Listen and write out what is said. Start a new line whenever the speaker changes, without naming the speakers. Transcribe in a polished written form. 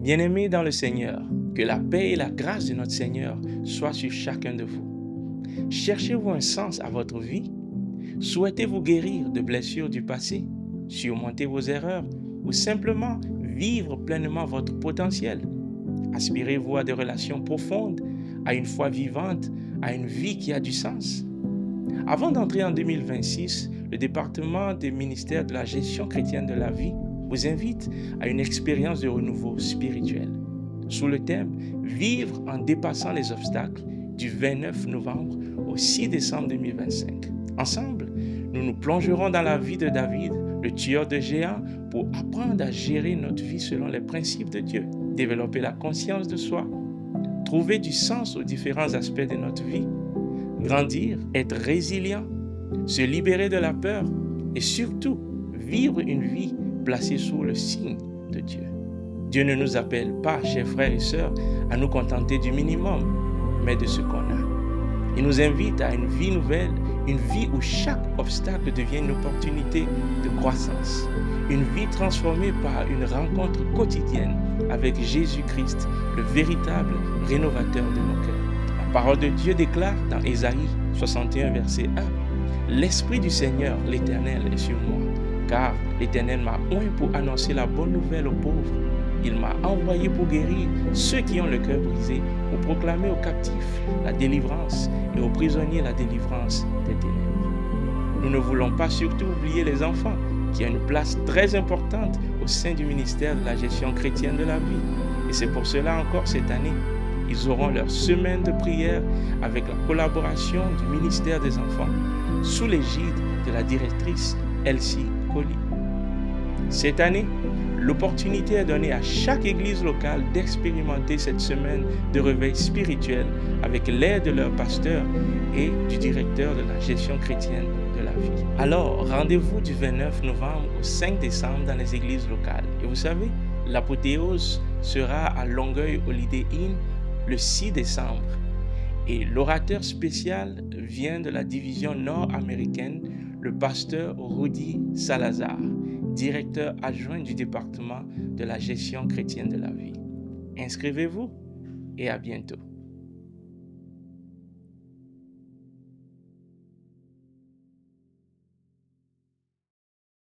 Bien-aimés dans le Seigneur, que la paix et la grâce de notre Seigneur soient sur chacun de vous. Cherchez-vous un sens à votre vie? Souhaitez-vous guérir de blessures du passé, surmonter vos erreurs ou simplement vivre pleinement votre potentiel? Aspirez-vous à des relations profondes, à une foi vivante, à une vie qui a du sens? Avant d'entrer en 2026, le département des ministères de la gestion chrétienne de la vie vous invite à une expérience de renouveau spirituel. Sous le thème « Vivre en dépassant les obstacles » du 29 novembre au 6 décembre 2025. Ensemble, nous nous plongerons dans la vie de David, le tueur de géants, pour apprendre à gérer notre vie selon les principes de Dieu, développer la conscience de soi, trouver du sens aux différents aspects de notre vie, grandir, être résilient, se libérer de la peur et surtout vivre une vie placée sous le signe de Dieu. Dieu ne nous appelle pas, chers frères et sœurs, à nous contenter du minimum, mais de ce qu'on a. Il nous invite à une vie nouvelle, une vie où chaque obstacle devient une opportunité de croissance, une vie transformée par une rencontre quotidienne avec Jésus-Christ, le véritable rénovateur de nos cœurs. La parole de Dieu déclare dans Ésaïe 61, verset 1, « L'Esprit du Seigneur, l'Éternel, est sur moi, car l'Éternel m'a oint pour annoncer la bonne nouvelle aux pauvres. Il m'a envoyé pour guérir ceux qui ont le cœur brisé, pour proclamer aux captifs la délivrance et aux prisonniers la délivrance des ténèbres. » Nous ne voulons pas surtout oublier les enfants, qui ont une place très importante au sein du ministère de la gestion chrétienne de la vie. Et c'est pour cela encore cette année, ils auront leur semaine de prière avec la collaboration du ministère des enfants, sous l'égide de la directrice Elsie Colli. Cette année, l'opportunité est donnée à chaque église locale d'expérimenter cette semaine de réveil spirituel avec l'aide de leur pasteur et du directeur de la gestion chrétienne de la vie. Alors, rendez-vous du 29 novembre au 5 décembre dans les églises locales. Et vous savez, l'apothéose sera à Longueuil Holiday Inn le 6 décembre. Et l'orateur spécial vient de la division nord-américaine, le pasteur Rudy Salazar, directeur adjoint du département de la gestion chrétienne de la vie. Inscrivez-vous et à bientôt.